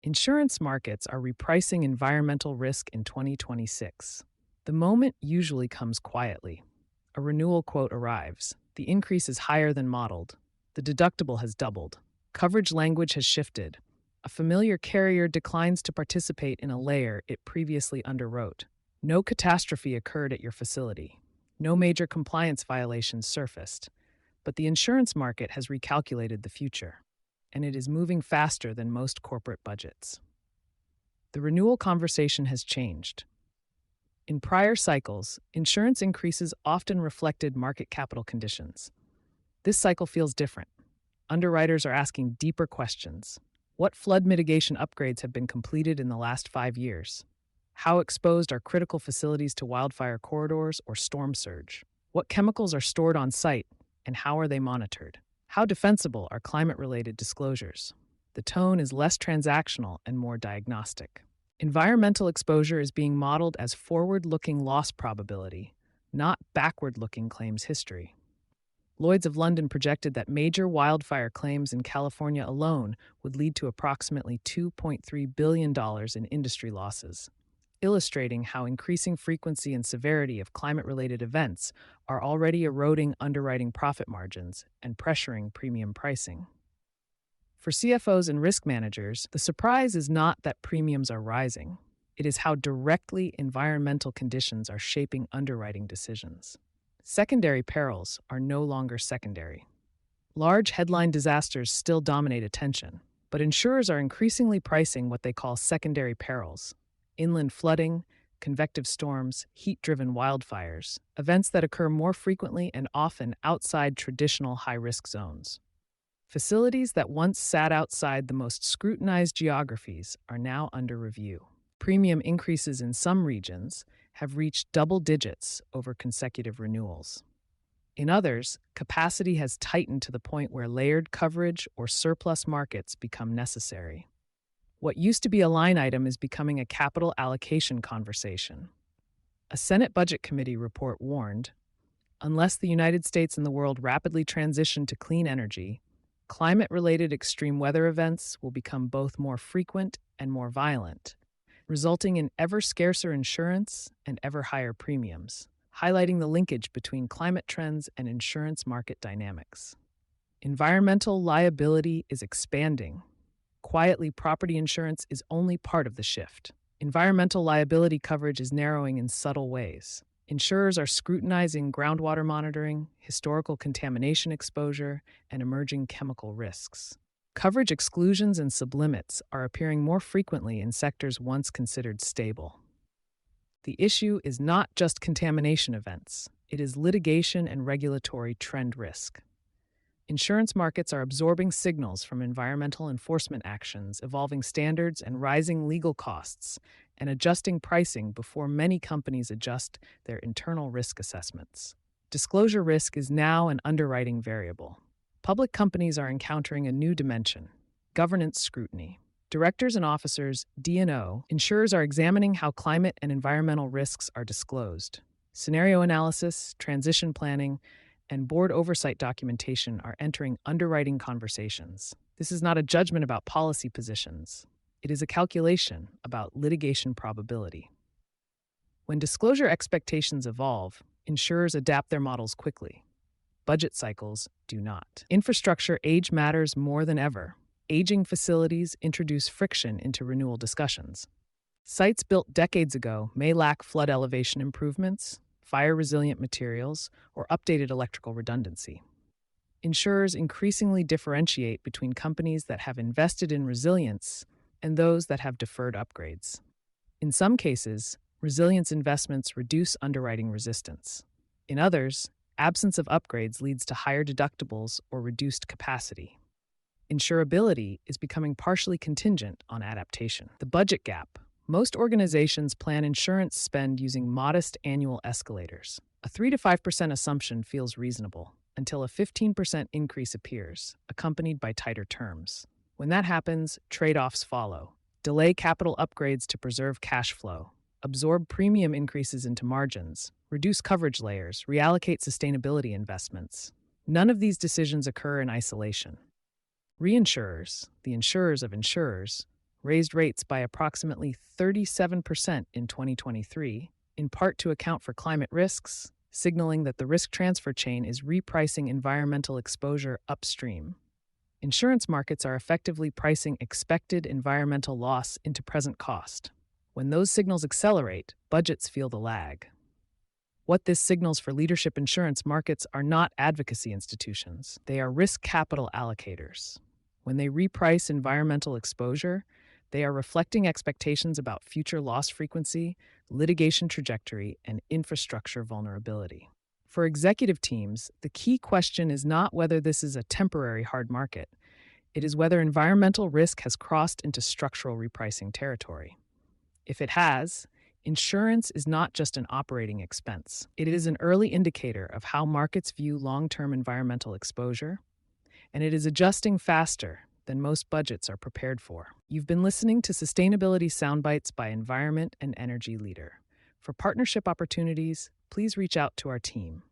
Insurance markets are repricing environmental risk in 2026. The moment usually comes quietly. A renewal quote arrives. The increase is higher than modeled. The deductible has doubled. Coverage language has shifted. A familiar carrier declines to participate in a layer it previously underwrote. No catastrophe occurred at your facility. No major compliance violations surfaced. But the insurance market has recalculated the future, and it is moving faster than most corporate budgets. The renewal conversation has changed. In prior cycles, insurance increases often reflected market capital conditions. This cycle feels different. Underwriters are asking deeper questions. What flood mitigation upgrades have been completed in the last 5 years? How exposed are critical facilities to wildfire corridors or storm surge? What chemicals are stored on site, and how are they monitored? How defensible are climate-related disclosures? The tone is less transactional and more diagnostic. Environmental exposure is being modeled as forward-looking loss probability, not backward-looking claims history. Lloyd's of London projected that major wildfire claims in California alone would lead to approximately $2.3 billion in industry losses, illustrating how increasing frequency and severity of climate-related events are already eroding underwriting profit margins and pressuring premium pricing. For CFOs and risk managers, the surprise is not that premiums are rising. It is how directly environmental conditions are shaping underwriting decisions. Secondary perils are no longer secondary. Large headline disasters still dominate attention, but insurers are increasingly pricing what they call secondary perils: inland flooding, convective storms, heat-driven wildfires, events that occur more frequently and often outside traditional high-risk zones. Facilities that once sat outside the most scrutinized geographies are now under review. Premium increases in some regions have reached double digits over consecutive renewals. In others, capacity has tightened to the point where layered coverage or surplus markets become necessary. What used to be a line item is becoming a capital allocation conversation. A Senate Budget Committee report warned, unless the United States and the world rapidly transition to clean energy, climate-related extreme weather events will become both more frequent and more violent, resulting in ever scarcer insurance and ever higher premiums, highlighting the linkage between climate trends and insurance market dynamics. Environmental liability is expanding. Quietly, property insurance is only part of the shift. Environmental liability coverage is narrowing in subtle ways. Insurers are scrutinizing groundwater monitoring, historical contamination exposure, and emerging chemical risks. Coverage exclusions and sublimits are appearing more frequently in sectors once considered stable. The issue is not just contamination events, it is litigation and regulatory trend risk. Insurance markets are absorbing signals from environmental enforcement actions, evolving standards, and rising legal costs, and adjusting pricing before many companies adjust their internal risk assessments. Disclosure risk is now an underwriting variable. Public companies are encountering a new dimension: governance scrutiny. Directors and officers, D&O, insurers are examining how climate and environmental risks are disclosed. Scenario analysis, transition planning, and board oversight documentation are entering underwriting conversations. This is not a judgment about policy positions. It is a calculation about litigation probability. When disclosure expectations evolve, insurers adapt their models quickly. Budget cycles do not. Infrastructure age matters more than ever. Aging facilities introduce friction into renewal discussions. Sites built decades ago may lack flood elevation improvements, fire-resilient materials, or updated electrical redundancy. Insurers increasingly differentiate between companies that have invested in resilience and those that have deferred upgrades. In some cases, resilience investments reduce underwriting resistance. In others, absence of upgrades leads to higher deductibles or reduced capacity. Insurability is becoming partially contingent on adaptation. The budget gap. Most organizations plan insurance spend using modest annual escalators. A 3 to 5% assumption feels reasonable until a 15% increase appears, accompanied by tighter terms. When that happens, trade-offs follow. Delay capital upgrades to preserve cash flow. Absorb premium increases into margins. Reduce coverage layers. Reallocate sustainability investments. None of these decisions occur in isolation. Reinsurers, the insurers of insurers, raised rates by approximately 37% in 2023, in part to account for climate risks, signaling that the risk transfer chain is repricing environmental exposure upstream. Insurance markets are effectively pricing expected environmental loss into present cost. When those signals accelerate, budgets feel the lag. What this signals for leadership insurance markets are not advocacy institutions, they are risk capital allocators. When they reprice environmental exposure, they are reflecting expectations about future loss frequency, litigation trajectory, and infrastructure vulnerability. For executive teams, the key question is not whether this is a temporary hard market. It is whether environmental risk has crossed into structural repricing territory. If it has, insurance is not just an operating expense. It is an early indicator of how markets view long-term environmental exposure, and it is adjusting faster than most budgets are prepared for. You've been listening to Sustainability Soundbites by Environment and Energy Leader. For partnership opportunities, please reach out to our team.